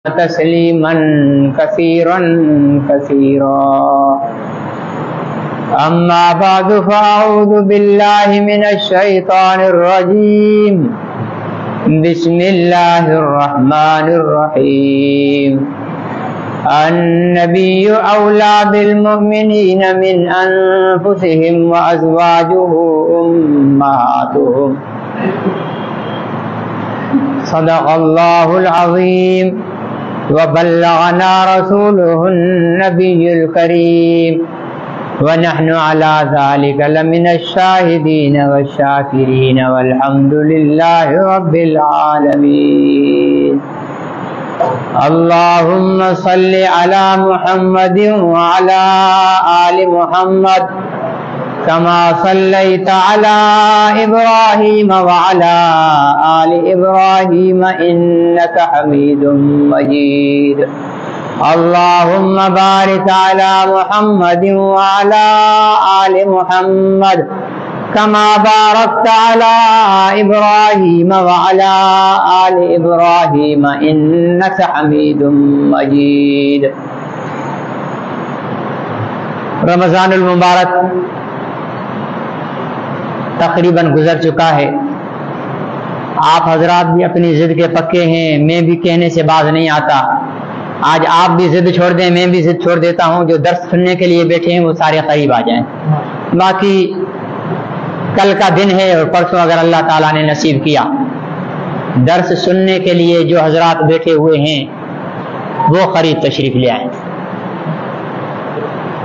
تسلیما کثیرا کثیرا اما بعد فاعوذ باللہ من الشیطان الرجیم بسم اللہ الرحمن الرحیم النبی اولا بالمؤمنین من انفسهم وازواجه امہاتهم صدق اللہ العظیم وبلغنا رسوله النبی الکریم ونحن على ذلك لمن الشاهدين والشاكرين والحمد لله رب العالمين اللهم صل على محمد وعلى آل محمد كما صليت على إبراهيم وعلى آل إبراهيم إنك حميد مجيد اللهم بارك على محمد وعلى آل محمد كما باركت على إبراهيم وعلى آل إبراهيم إنك حميد مجيد. رمضان المبارک تقریباً گزر چکا ہے. آپ حضرات بھی اپنی ضد کے پکے ہیں، میں بھی کہنے سے باز نہیں آتا. آج آپ بھی ضد چھوڑ دیں، میں بھی ضد چھوڑ دیتا ہوں. جو درس سننے کے لیے بیٹھے ہیں وہ سارے قریب آ جائیں. باقی کل کا دن ہے اور پرسوں اگر اللہ تعالیٰ نے نصیب کیا درس سننے کے لیے جو حضرات بیٹھے ہوئے ہیں وہ قریب تشریف لے آئیں.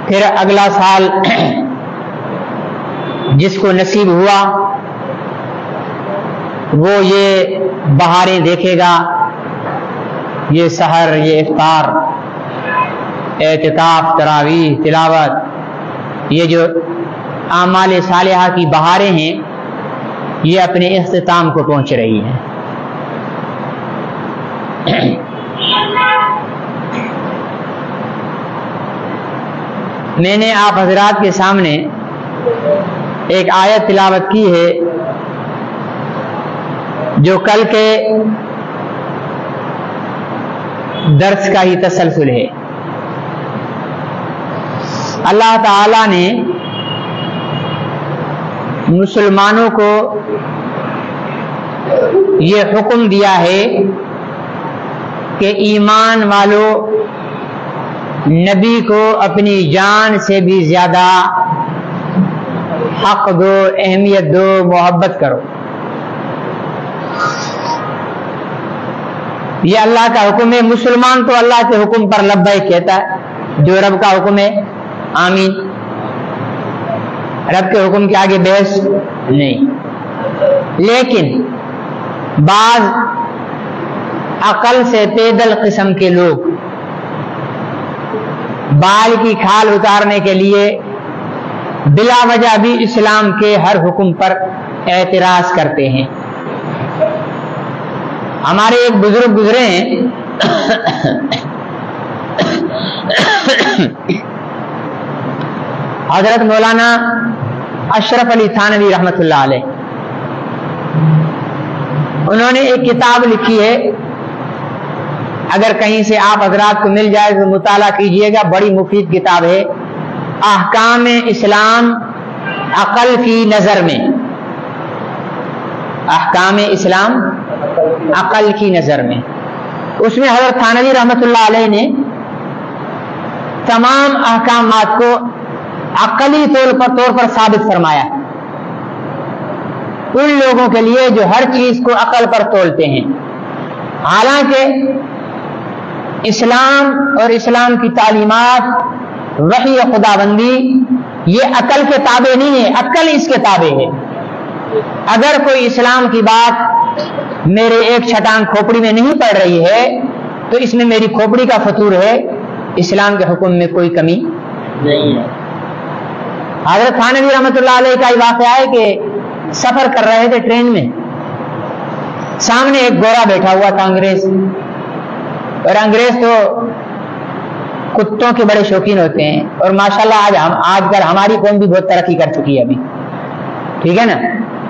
پھر اگلا سال جس کو نصیب ہوا وہ یہ بہاریں دیکھے گا، یہ سحر، یہ افطار، اعتکاف، تراویح، تلاوت، یہ جو اعمال صالحہ کی بہاریں ہیں یہ اپنے اختتام کو پہنچ رہی ہیں. میں نے آپ حضرات کے سامنے ایک آیت تلاوت کی ہے جو کل کے درس کا ہی تسلسل ہے. اللہ تعالی نے مسلمانوں کو یہ حکم دیا ہے کہ ایمان والوں نبی کو اپنی جان سے بھی زیادہ حق دو، اہمیت دو، محبت کرو. یہ اللہ کا حکم ہے. مسلمان تو اللہ کے حکم پر لبیک کہتا ہے، جو رب کا حکم ہے آمین. رب کے حکم کے آگے بحث نہیں. لیکن بعض عقل سے پیدل قسم کے لوگ بال کی کھال اتارنے کے لیے بلا وجہ بھی اسلام کے ہر حکم پر اعتراض کرتے ہیں. ہمارے ایک بزرگ گزرے ہیں حضرت مولانا اشرف علی تھانوی رحمۃ اللہ علیہ. انہوں نے ایک کتاب لکھی ہے، اگر کہیں سے آپ حضرات کو مل جائے تو مطالعہ کیجئے گا. بڑی مفید کتاب ہے، احکام اسلام عقل کی نظر میں. احکام اسلام عقل کی نظر میں. اس میں حضرت تھانوی رحمۃ اللہ علیہ نے تمام احکامات کو عقلی طور پر ثابت فرمایا. ان لوگوں کے لیے جو ہر چیز کو عقل پر تولتے ہیں. حالانکہ اسلام اور اسلام کی تعلیمات، وحی خداوندی یہ عقل کے تابع نہیں ہے، عقل اس کے تابع ہے. اگر کوئی اسلام کی بات میرے ایک چھٹان کھوپڑی میں نہیں پڑ رہی ہے تو اس میں میری کھوپڑی کا فطور ہے، اسلام کے حکم میں کوئی کمی نہیں ہے. حضرت تھانوی رحمۃ اللہ علیہ کا یہ واقعہ ہے کہ سفر کر رہے تھے ٹرین میں، سامنے ایک گورا بیٹھا ہوا تھا انگریز. اور انگریز تو کتوں کے بڑے شوقین ہوتے ہیں، اور ماشاءاللہ آج کل ہماری قوم بھی بہت ترقی کر چکی ہے ابھی. ٹھیک ہے نا،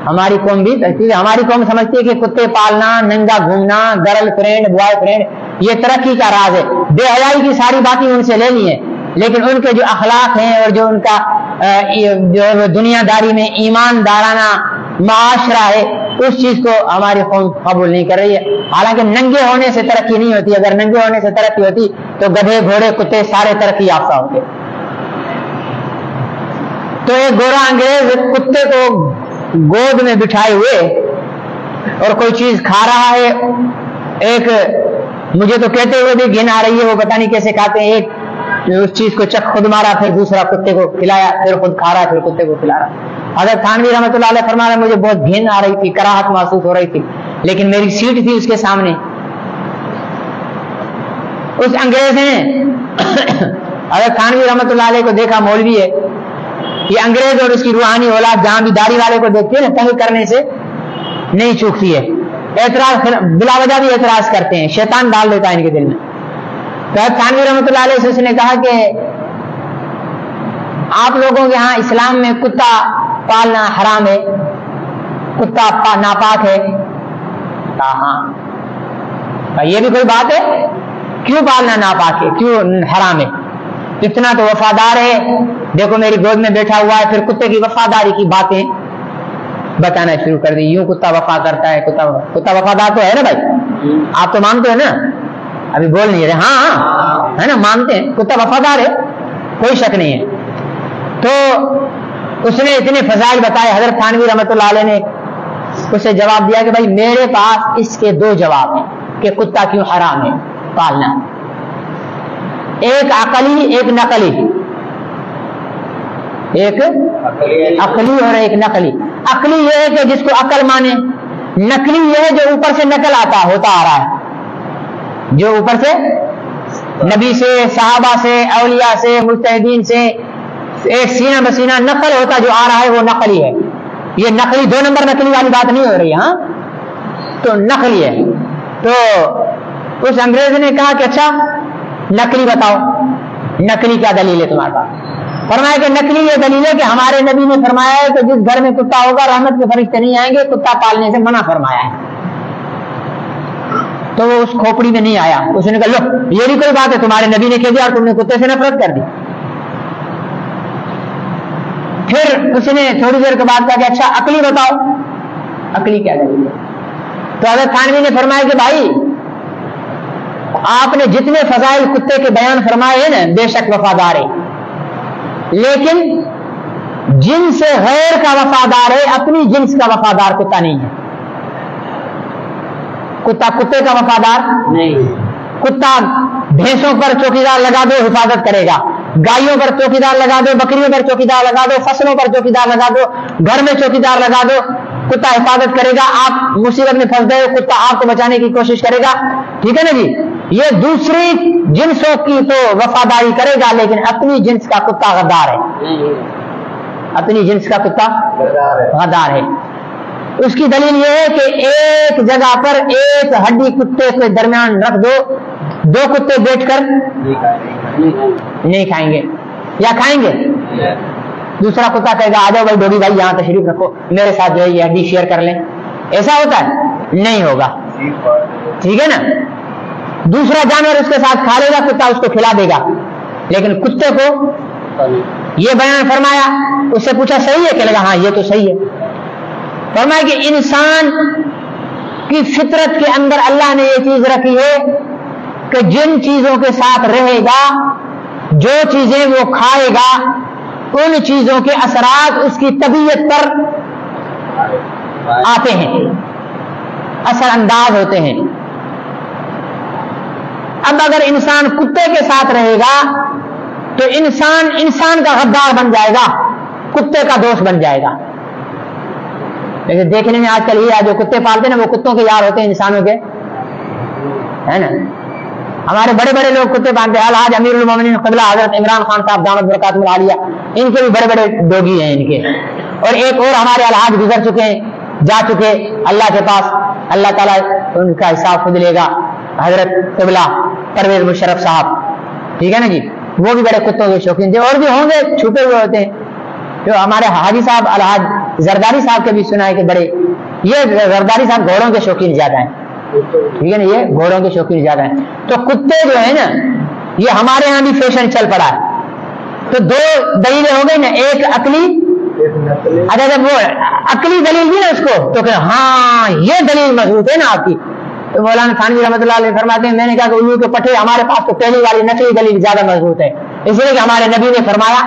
ہماری قوم سمجھتی ہے کہ کتے پالنا، ننگا گھومنا، گرل فرینڈ، بوائے فرینڈ یہ ترقی کا راز ہے. بے حیائی کی ساری باتیں ان سے لینی ہے، لیکن ان کے جو اخلاق ہیں اور جو ان کا جو دنیا داری میں ایماندارانہ معاشرہ ہے، اس چیز کو ہماری قوم قبول نہیں کر رہی ہے. حالانکہ ننگے ہونے سے ترقی نہیں ہوتی، اگر ننگے ہونے سے ترقی ہوتی تو گدھے گھوڑے کتے سارے ترقی یافتہ ہوتے. تو ایک گورا انگریز کتے کو گود میں بٹھائے ہوئے اور کوئی چیز کھا رہا ہے. ایک مجھے تو کہتے ہوئے بھی گھن آ رہی ہے، وہ پتہ نہیں کیسے کھاتے ہیں. ایک اس چیز کو چک خود مارا، پھر دوسرا کتے کو کھلایا، پھر خود کھا رہا، پھر کتے کو کھلا رہا. حضرت تھانوی رحمۃ اللہ علیہ فرما رہے مجھے بہت گھن آ رہی تھی، کراہت محسوس ہو رہی تھی، لیکن میری سیٹ تھی اس کے سامنے. اس انگریز نے حضرت تھانوی رحمۃ اللہ علیہ کو دیکھا، مولوی ہے یہ، انگریز اور اس کی روحانی اولاد جہاں بھی داڑھی والے کو دیکھتے ہیں نا تنگ کرنے سے نہیں چوکتی ہے. اعتراض بلا وجہ بھی اعتراض کرتے ہیں، شیطان ڈال دیتا ہے ان کے دل میں. تو تھانوی رحمۃ اللہ علیہ سے اس نے کہا کہ آپ لوگوں کے ہاں اسلام میں کتا پالنا حرام ہے، کتا ناپاک ہے. ہاں یہ بھی کوئی بات ہے، کیوں پالنا ناپاک ہے، کیوں حرام ہے؟ اتنا تو وفادار ہے، دیکھو میری گود میں بیٹھا ہوا ہے. پھر کتے کی وفاداری کی باتیں بتانا شروع کر دی. یوں کتا وفا کرتا ہے، کتا وفادار تو ہے نا بھائی، آپ تو مانتے ہیں نا، ابھی بول نہیں رہے. ہاں ہے نا، مانتے ہیں کتا وفادار ہے، کوئی شک نہیں ہے. تو اس نے اتنے فضائل بتائے. حضرت تھانوی رحمۃ اللہ علیہ نے اسے جواب دیا کہ بھائی میرے پاس اس کے دو جواب ہیں کہ کتا کیوں حرام ہے پالنا، ایک عقلی ایک نقلی، ایک عقلی اور ایک نقلی. عقلی یہ ہے کہ جس کو عقل مانے، نقلی یہ ہے جو اوپر سے نقل ہوتا آ رہا ہے، جو اوپر سے نبی سے، صحابہ سے، اولیاء سے، مجتہدین سے ایک سینہ بسینہ نقل ہوتا جو آ رہا ہے وہ نقلی ہے. یہ نقلی دو نمبر نقلی والی بات نہیں ہو رہی. ہاں تو نقلی ہے. تو اس انگریز نے کہا کہ اچھا نقلی بتاؤ، نقلی کیا دلیل ہے تمہارے پاس؟ فرمایا کہ نقلی یہ دلیل ہے کہ ہمارے نبی نے فرمایا ہے کہ جس گھر میں کتا ہوگا رحمت کے فرشتے نہیں آئیں گے، کتا پالنے سے منع فرمایا ہے. تو وہ اس کھوپڑی میں نہیں آیا. اس نے کہا لو یہ نہیں کوئی بات ہے، تمہارے نبی نے کہہ دیا اور تم نے کتے سے نفرت کر دی. پھر اس نے تھوڑی دیر کے بعد کہا کہ اچھا عقلی بتاؤ، عقلی کیا دلیل ہے؟ تو حضرت تھانوی نے فرمایا کہ بھائی آپ نے جتنے فضائل کتے کے بیان فرمائے ہیں نا بے شک وفادار ہے، لیکن جنس غیر کا وفادار ہے، اپنی جنس کا وفادار کتا نہیں ہے. کتا کتے کا وفادار نہیں. کتا بھینسوں پر چوکیدار لگا دو حفاظت کرے گا، گائیوں پر چوکیدار لگا دو، بکریوں پر چوکیدار لگا دو، فصلوں پر چوکیدار لگا دو، گھر میں چوکیدار لگا دو، کتا حفاظت کرے گا. آپ مصیبت میں پھنس گئے، کتا آپ کو بچانے کی کوشش کرے گا. ٹھیک ہے نا جی. یہ دوسری جنسوں کی تو وفاداری کرے گا، لیکن اپنی جنس کا کتا غدار ہے، اپنی جنس کا کتا غدار ہے. اس کی دلیل یہ ہے کہ ایک جگہ پر ایک ہڈی کتے کے درمیان رکھ دو، دو کتے بیٹھ کر نہیں کھائیں گے، یا کھائیں گے؟ دوسرا کتا کہے گا آ جاؤ بھائی ڈوگی بھائی یہاں تشریف رکھو، میرے ساتھ جو ہے یہ ہڈی شیئر کر لیں. ایسا ہوتا ہے؟ نہیں ہوگا. ٹھیک ہے نا. دوسرا جانور اس کے ساتھ کھا لے گا، کتا اس کو کھلا دے گا، لیکن کتے کو یہ بیان فرمایا. اس سے پوچھا صحیح ہے؟ کہ لگا ہاں یہ تو صحیح ہے. فرمایا کہ انسان کی فطرت کے اندر اللہ نے یہ چیز رکھی ہے کہ جن چیزوں کے ساتھ رہے گا، جو چیزیں وہ کھائے گا، ان چیزوں کے اثرات اس کی طبیعت پر آتے ہیں، اثر انداز ہوتے ہیں. اب اگر انسان کتے کے ساتھ رہے گا تو انسان کا غدار بن جائے گا، کتے کا دوست بن جائے گا. لیکن دیکھنے میں آج کل یہ جو کتے پالتے ہیں نا وہ کتوں کے یار ہوتے ہیں انسانوں کے، ہے نا. ہمارے بڑے بڑے لوگ کتے پالتے ہیں. الحاج امیر المومنین قبلہ حضرت عمران خان صاحب دامت برکاتہم العالیہ، ان کے بھی بڑے بڑے ڈوگی ہیں ان کے. اور ایک اور ہمارے الحاج گزر چکے ہیں، جا چکے اللہ کے پاس، اللہ تعالیٰ ان کا حساب خود لے گا، حضرت قبلہ پرویز مشرف صاحب. ٹھیک ہے نا جی. وہ بھی بڑے کتوں کے شوقین تھے، اور بھی ہوں گے چھپے ہوئے ہوتے ہیں. جو ہمارے حاجی صاحب الحاج زرداری صاحب کے بھی سنا ہے کہ بڑے، یہ زرداری صاحب گھوڑوں کے شوقین زیادہ ہیں. ٹھیک ہے نا, یہ گھوڑوں کے شوقین زیادہ ہیں. تو کتے جو ہے نا یہ ہمارے یہاں بھی فیشن چل پڑا ہے. تو دو دلیلیں ہو گئی نا, ایک عقلی, اچھا جب وہ عقلی دلیل بھی نا اس کو تو کہ ہاں یہ دلیل مضبوط ہے نا آپ کی. تو مولانا تھانوی رحمۃ اللہ علیہ فرماتے ہیں میں نے کہا کہ الو کے پٹھے ہمارے پاس تو پہلی والی نقلی دلیل زیادہ مضبوط ہے, اس لیے کہ ہمارے نبی نے فرمایا,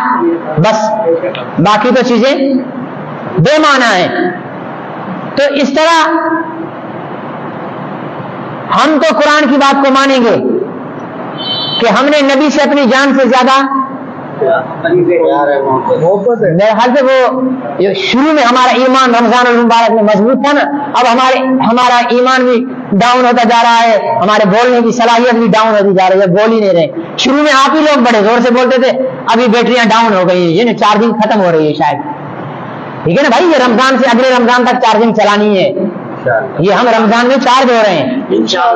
بس باقی تو چیزیں بے معنی ہیں. تو اس طرح ہم تو قرآن کی بات کو مانیں گے کہ ہم نے نبی سے اپنی جان سے زیادہ میرے خیال سے وہ شروع میں ہمارا ایمان رمضان المبارک میں مضبوط تھا نا, اب ہمارا ایمان بھی ڈاؤن ہوتا جا رہا ہے, ہمارے بولنے کی صلاحیت بھی ڈاؤن ہوتی جا رہی ہے, بول ہی نہیں رہے. شروع میں آپ ہی لوگ بڑے زور سے بولتے تھے, ابھی بیٹریاں ڈاؤن ہو گئی ہیں, یہ چارجنگ ختم ہو رہی ہے شاید. ٹھیک ہے نا بھائی, یہ رمضان سے اگلے رمضان تک چارجنگ چلانی ہے. یہ ہم رمضان میں چارج ہو رہے ہیں,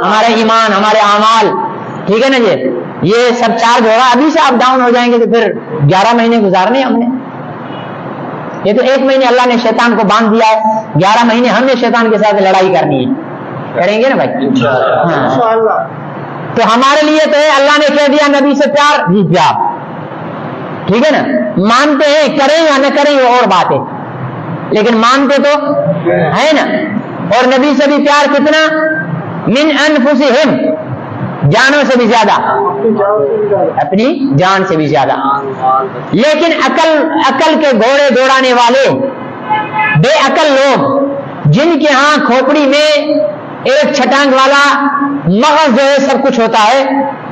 ہمارا ایمان ہمارے اعمال, ٹھیک ہے نا جی, یہ سب چارج ہو رہا ہے. ابھی سے آپ ڈاؤن ہو جائیں گے تو پھر 11 مہینے گزارنے ہم نے. یہ تو 1 مہینے اللہ نے شیطان کو باندھ دیا ہے, 11 مہینے ہم نے شیطان کے ساتھ لڑائی کرنی ہے. کریں گے نا بھائی انشاءاللہ. تو ہمارے لیے تو ہے اللہ نے کہہ دیا نبی سے پیار, جی پیار, ٹھیک ہے نا. مانتے ہیں, کریں یا نہ کریں وہ اور بات ہے, لیکن مانتے تو ہے نا. اور نبی سے بھی پیار کتنا, من انفسہم, جانوں سے بھی زیادہ, اپنی جان سے بھی زیادہ. لیکن عقل کے گھوڑے دوڑانے والے بے عقل لوگ جن کے ہاں کھوپڑی میں ایک چھٹانگ والا مغز جو ہے سب کچھ ہوتا ہے,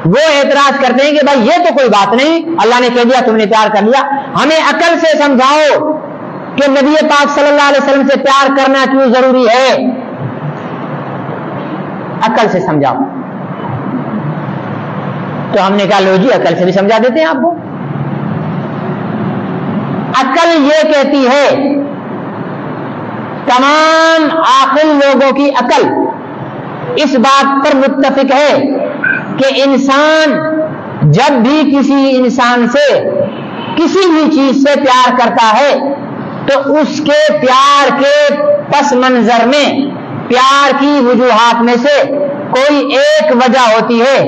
وہ اعتراض کرتے ہیں کہ بھائی یہ تو کوئی بات نہیں, اللہ نے کہہ دیا تم نے پیار کر لیا. ہمیں عقل سے سمجھاؤ کہ نبی پاک صلی اللہ علیہ وسلم سے پیار کرنا کیوں ضروری ہے, عقل سے سمجھاؤ. تو ہم نے کہا لو جی عقل سے بھی سمجھا دیتے ہیں آپ کو. عقل یہ کہتی ہے, تمام عاقل لوگوں کی عقل اس بات پر متفق ہے کہ انسان جب بھی کسی انسان سے کسی بھی چیز سے پیار کرتا ہے تو اس کے پیار کے پس منظر میں, پیار کی وجوہات میں سے کوئی ایک وجہ ہوتی ہے,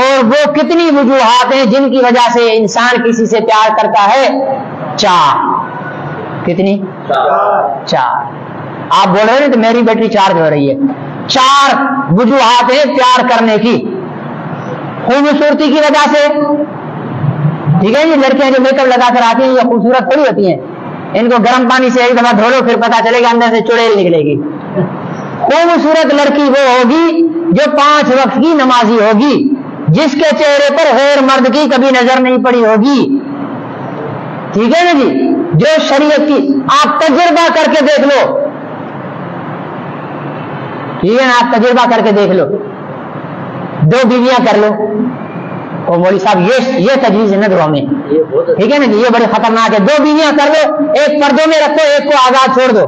اور وہ کتنی وجوہات ہیں جن کی وجہ سے انسان کسی سے پیار کرتا ہے, 4. کتنی؟ 4. آپ بول رہے ہیں تو میری بیٹری چارج ہو رہی ہے. 4 وجوہات ہیں پیار کرنے کی. خوبصورتی کی وجہ سے, ٹھیک ہے جی, لڑکیاں جو میک اپ لگا کر آتی ہیں یہ خوبصورت تھوڑی ہوتی ہیں, ان کو گرم پانی سے ایک دفعہ دھو لو پھر پتا چلے گا اندر سے چڑیل نکلے گی. خوبصورت لڑکی وہ ہوگی جو 5 وقت کی نمازی ہوگی, جس کے چہرے پر غیر مرد کی کبھی نظر نہیں پڑی ہوگی, ٹھیک ہے نا جی, جو شریعت کی, آپ تجربہ کر کے دیکھ لو, ٹھیک ہے نا, آپ تجربہ کر کے دیکھ لو, 2 بیویاں کر لو. اور مولوی صاحب یہ تجویز نہ دو ہمیں, ٹھیک ہے نا جی, یہ بڑی خطرناک ہے. 2 بیویاں کر لو, ایک پردوں میں رکھو, ایک کو آزاد چھوڑ دو.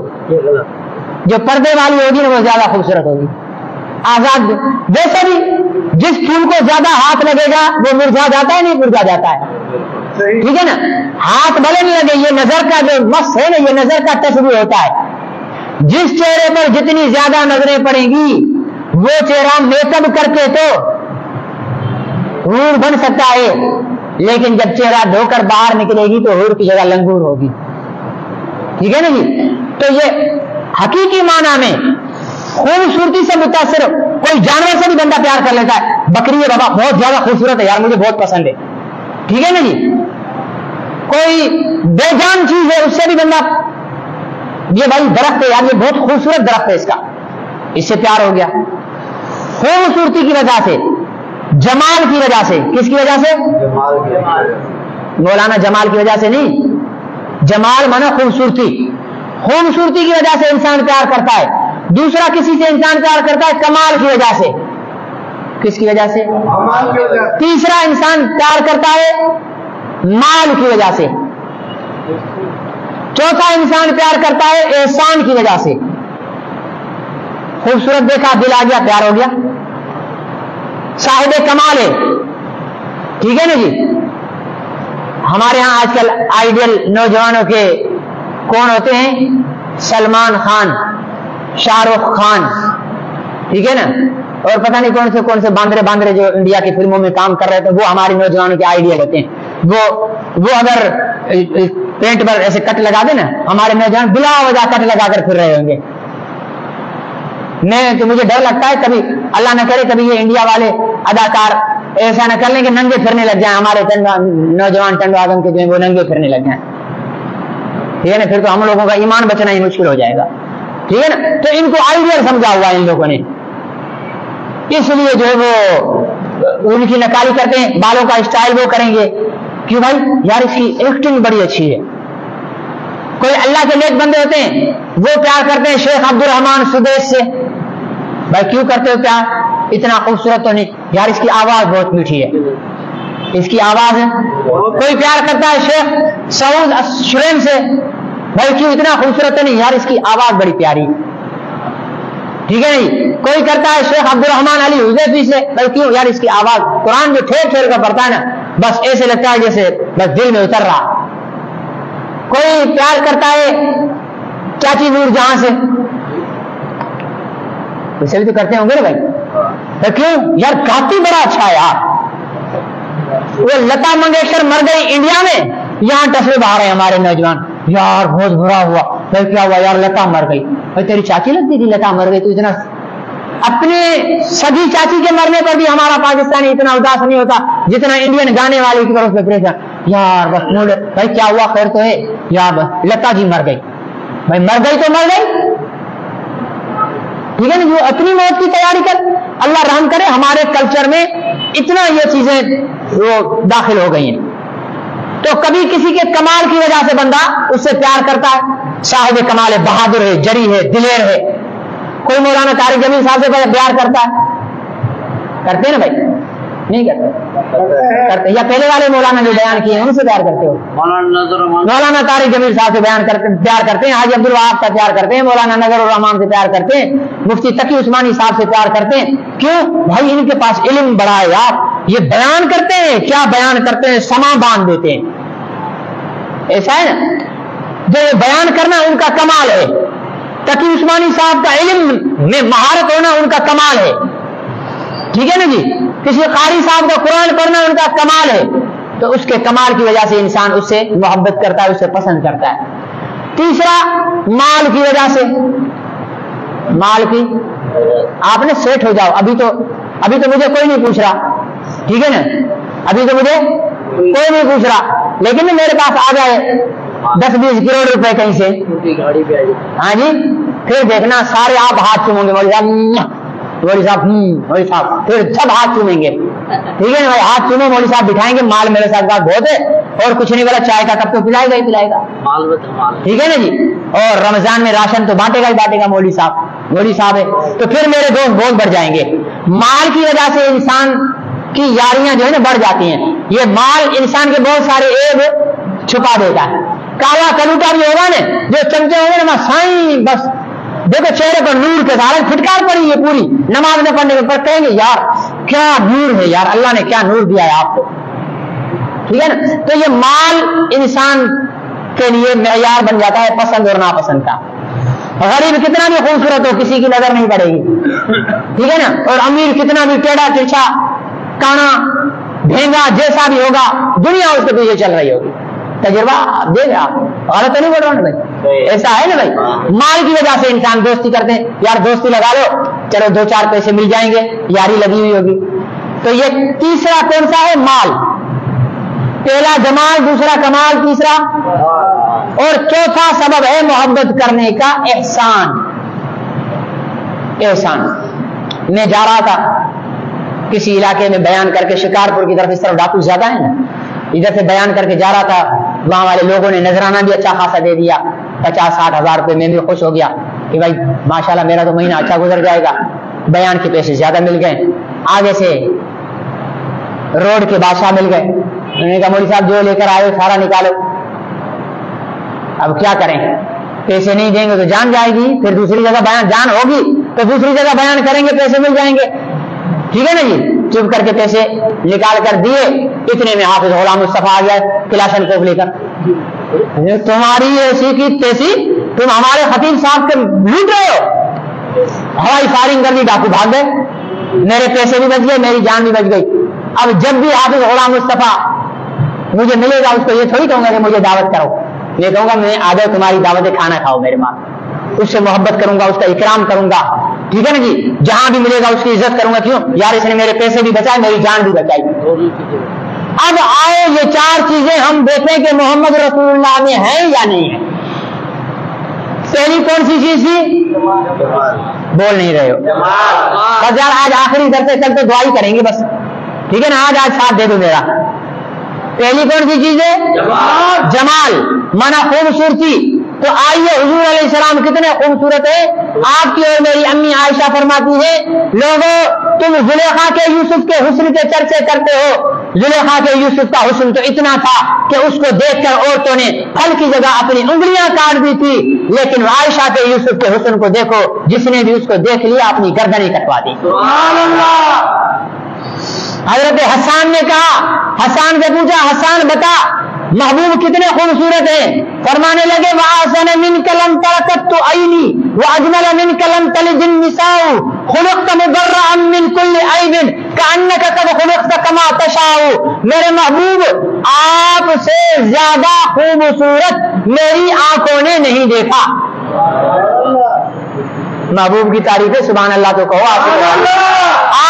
جو پردے والی ہوگی نا وہ زیادہ خوبصورت ہوگی, آزاد. ویسے بھی جس پھول کو زیادہ ہاتھ لگے گا وہ مرجھا جاتا ہے, نہیں مرجھا جاتا ہے, ٹھیک ہے نا. ہاتھ بھلے نہیں لگے, یہ نظر کا جو مس ہے نا, یہ نظر کا تشبیہ ہوتا ہے. جس چہرے پر جتنی زیادہ نظریں پڑیں گی وہ چہرہ میک اپ کر کے تو حور بن سکتا ہے, لیکن جب چہرہ دھو کر باہر نکلے گی تو حور کی جگہ لنگور ہوگی, ٹھیک ہے نا جی. تو یہ حقیقی معنی میں خوبصورتی سے متاثر, کوئی جانور سے بھی بندہ پیار کر لیتا ہے. بکری ہے بابا بہت زیادہ خوبصورت ہے یار, مجھے بہت پسند ہے, ٹھیک ہے نا جی. کوئی بے جان چیز ہے اس سے بھی بندہ, یہ بھائی درخت ہے یار, یہ بہت خوبصورت درخت ہے, اس کا, اس سے پیار ہو گیا. خوبصورتی کی وجہ سے, جمال کی وجہ سے. کس کی وجہ سے؟ مولانا جمال کی وجہ سے نہیں, جمال مانا خوبصورتی. خوبصورتی کی وجہ سے انسان پیار کرتا ہے. دوسرا کسی سے انسان پیار کرتا ہے کمال کی وجہ سے. کس کی وجہ سے؟ تیسرا انسان پیار کرتا ہے مال کی وجہ سے. چوتھا انسان پیار کرتا ہے احسان کی وجہ سے. خوبصورت دیکھا, دل آ گیا, پیار ہو گیا, صاحب کمال ہے, ٹھیک ہے نا جی. ہمارے ہاں آج کل آئیڈیل نوجوانوں کے کون ہوتے ہیں؟ سلمان خان, شاہ رخ خان, ٹھیک ہے نا, اور پتہ نہیں کون سے باندرے جو انڈیا کی فلموں میں کام کر رہے تھے، وہ ہمارے نوجوانوں کے آئیڈیا ہوتے ہیں. وہ اگر پینٹ پر ایسے کٹ لگا دے نا، ہمارے نوجوان بلا وجہ کٹ لگا کر پھر رہے ہوں گے. میں تو مجھے ڈر لگتا ہے کبھی اللہ نہ کرے کبھی یہ انڈیا والے اداکار ایسا نہ کر لیں کہ ننگے پھرنے لگ جائیں، ہمارے نوجوان ٹنڈو آدم کے جو ہیں وہ ننگے پھرنے لگ جائیں. ٹھیک ہے نا، پھر تو ہم لوگوں کا ایمان بچنا ہی مشکل ہو جائے گا. ٹھیک ہے نا، تو ان کو آئیڈیل سمجھا ہوا ہے ان لوگوں نے، اس لیے جو ہے وہ ان کی نکالی کرتے ہیں، بالوں کا اسٹائل وہ کریں گے. کیوں بھائی؟ یار اس کی ایکٹنگ بڑی اچھی ہے. کوئی اللہ کے نیک بندے ہوتے ہیں وہ پیار کرتے ہیں شیخ عبد الرحمان سدیس سے. بھائی کیوں کرتے ہو پیار؟ اتنا خوبصورت تو نہیں یار، اس کی آواز بہت میٹھی ہے، اس کی آواز ہے. کوئی پیار کرتا ہے شیخ سعود شریم سے. بھائی کیوں؟ اتنا خوبصورت تو نہیں یار، اس کی آواز بڑی پیاری. ٹھیک ہے نہیں. کوئی کرتا ہے شیخ عبد الرحمان علی حذیفی سے. بھائی کیوں؟ یار اس کی آواز، قرآن جو ٹھیک ٹھیک کا پڑھتا ہے نا، بس ایسے لگتا ہے جیسے بس دل میں اتر رہا. کوئی پیار کرتا ہے چاچی نور جہاں سے. اسے بھی تو کرتے ہوں گے نا بھائی. کیوں؟ یار گاتی بڑا اچھا ہے یار. وہ لتا منگیشکر مر گئی انڈیا میں، یہاں ٹسلے بہا رہے ہیں ہمارے نوجوان. یار بہت برا ہوا. بھائی کیا ہوا یار؟ لتا مر گئی. بھائی تیری چاچی لگتی تھی لتا مر گئی، تو اتنا اپنے سگی چاچی کے مرنے پر بھی ہمارا پاکستانی اتنا اداس نہیں ہوتا جتنا انڈین گانے والے کی طرف سے پریشان. یار بس موڈ. بھائی کیا ہوا؟ خیر تو ہے یار لتا جی مر گئی. بھائی مر گئی تو مر گئی. ٹھیک ہے نا، جو اپنی موت کی تیاری کر. اللہ رحم کرے ہمارے کلچر میں اتنا یہ چیزیں وہ داخل ہو گئی ہیں. تو کبھی کسی کے کمال کی وجہ سے بندہ اس سے پیار کرتا ہے. صاحب کمال ہے، بہادر ہے، جری ہے، دلیر ہے. کوئی مولانا طارق جمیل صاحب سے پیار کرتا ہے. کرتے ہیں نا بھائی؟ نہیں کرتے. یا پہلے والے مولانا جو بیان کیے ان سے پیار کرتے ہو؟ مولانا طارق جمیل صاحب سے پیار کرتے ہیں، حاجی عبد الوہاب سے پیار کرتے ہیں، مولانا نظر الرحمان سے پیار کرتے ہیں، مفتی تقی عثمانی صاحب سے پیار کرتے ہیں. کیوں بھائی؟ ان کے پاس علم بڑا ہے یار. یہ بیان کرتے ہیں، کیا بیان کرتے ہیں، سما باندھ دیتے ہیں. ایسا ہے نا، جو بیان کرنا ان کا کمال ہے. تقی عثمانی صاحب کا علم میں مہارت ہونا ان کا کمال ہے. ٹھیک ہے نا جی. کسی قاری صاحب کا قرآن پڑھنا ان کا کمال ہے. تو اس کے کمال کی وجہ سے انسان اس سے محبت کرتا ہے، اس سے پسند کرتا ہے. تیسرا مال کی وجہ سے. مال کی، آپ نے سیٹ ہو جاؤ. ابھی تو مجھے کوئی نہیں پوچھ رہا. ٹھیک ہے نا، ابھی تو مجھے کوئی نہیں پوچھ رہا، لیکن میرے پاس آ جائے 10-20 کروڑ روپے کہیں سے. ہاں جی، پھر دیکھنا سارے آپ ہاتھ چومیں گے. مولوی صاحب پھر سب ہاتھ چومیں گے. ٹھیک ہے نا بھائی، ہاتھ چومو. مولوی صاحب بٹھائیں گے، مال میرے ساتھ بات بہت ہے اور کچھ نہیں بولا، چائے کا کپ تو پلائے گا ہی پلائے گا. ٹھیک ہے نا جی. اور رمضان میں راشن تو بانٹے گا ہی بانٹے گا مولوی صاحب ہے. تو پھر میرے دوست بہت بڑھ جائیں گے. مال کی وجہ سے انسان کی یاریاں جو ہے نا بڑھ جاتی ہیں. یہ مال انسان کے بہت سارے عیب چھپا دیتا ہے. کالا کلوٹا بھی ہوگا نا، جو چمچے ہوں گے نا سائیں، بس دیکھو چہرے پر نور کے سارے پھٹکار پڑی ہے پوری نماز میں پڑھنے کے پر، کہیں گے یار کیا نور ہے یار، اللہ نے کیا نور دیا ہے آپ کو. ٹھیک ہے نا. تو یہ مال انسان کے لیے معیار بن جاتا ہے پسند اور ناپسند کا. غریب کتنا بھی خوبصورت ہو کسی کی نظر نہیں پڑے گی. ٹھیک ہے نا. اور امیر کتنا بھی ٹیڑھا ٹرچھا کانا ڈھینگا جیسا بھی ہوگا، دنیا اس کے پیچھے چل رہی ہوگی. تجربہ دے گا. غلط تو نہیں بول رہا ہوں بھائی، ایسا ہے نا بھائی. مال کی وجہ سے انسان دوستی کرتے ہیں. یار دوستی لگا لو، چلو 2-4 پیسے مل جائیں گے، یاری لگی ہوئی ہوگی. تو یہ تیسرا کون سا ہے؟ مال. پہلا جمال، دوسرا کمال، تیسرا اور چوتھا سبب ہے محبت کرنے کا احسان. احسان. میں جا رہا تھا کسی علاقے میں بیان کر کے، شکارپور کی طرف اس طرف ڈاکو زیادہ ہے نا، ادھر سے بیان کر کے جا رہا تھا. وہاں والے لوگوں نے نذرانہ بھی اچھا خاصا دے دیا، 50-60 ہزار روپے. میں بھی خوش ہو گیا کہ بھائی ماشاءاللہ میرا تو مہینہ اچھا گزر جائے گا. بیان کے پیسے زیادہ مل گئے. آگے سے روڈ کے بادشاہ مل گئے. انہوں نے کہا مولوی صاحب جو لے کر آئے سارا نکالو. اب کیا کریں، پیسے نہیں دیں گے تو جان جائے گی. پھر دوسری جگہ بیان، جان ہوگی تو دوسری جگہ بیان کریں گے، پیسے مل جائیں گے. ٹھیک ہے نا جی. چپ کر کے پیسے نکال کر دیے. اتنے میں حافظ غلام مصطفیٰ آ گیا کلاشن کوف لے کر. تمہاری ایسی کی تیسی، تم ہمارے خطیب صاحب کے لوٹ رہے ہو. ہوائی فائرنگ کر دی، ڈاکو بھاگ گئے. میرے پیسے بھی بچ گئے, میری جان بھی بچ گئی. اب جب بھی حافظ غلام مصطفیٰ مجھے ملے گا, اس کو یہ تھوڑی کہوں گا کہ مجھے دعوت کرو, یہ کہوں گا میں آ جاؤ تمہاری دعوت کھانا کھاؤ میرے پاس, اس سے محبت کروں گا, اس کا اکرام کروں گا, ٹھیک ہے نا جی. جہاں بھی ملے گا اس کی عزت کروں گا. کیوں یار, اس نے میرے پیسے بھی بچائے, میری جان بھی بچائی. اب آئے یہ 4 چیزیں ہم دیکھیں کہ محمد رسول اللہ میں ہیں یا نہیں ہے. پہلی کون سی چیز تھی؟ بول نہیں رہے ہو بس یار, آج آخری در سے چلتے دعائی کریں گے بس, ٹھیک ہے نا. آج ساتھ دے دو میرا. پہلی کون سی چیز ہے؟ جمال, مانا خوبصورتی. تو آئیے, حضور علیہ السلام کتنے خوبصورت ہے. آپ کی اور میری امی عائشہ فرماتی ہے, لوگوں تم زلیخا کے یوسف کے حسن کے چرچے کرتے ہو. زلیخا کے یوسف کا حسن تو اتنا تھا کہ اس کو دیکھ کر عورتوں نے پھل کی جگہ اپنی انگلیاں کاٹ دی تھی, لیکن عائشہ کے یوسف کے حسن کو دیکھو, جس نے بھی اس کو دیکھ لیا اپنی گردنیں کٹوا دی. سبحان اللہ. حضرت حسان نے کہا, حسان سے پوچھا, حسان بتا محبوب کتنے خوبصورت ہیں. فرمانے لگے, وَأَحْسَنَ مِنْكَ لَمْ تَلِدْ عَيْنِي وَأَجْمَلَ مِنْكَ لَمْ تَلِدِ النِّسَاءُ خُلِقْتَ مُبَرَّأً مِنْ كُلِّ عَيْبٍ كَأَنَّكَ قَدْ خُلِقْتَ كَمَا تَشَاءُ. میرے محبوب آپ سے زیادہ خوبصورت میری آنکھوں نے نہیں دیکھا. محبوب کی تعریف ہے, سبحان اللہ تو کہو.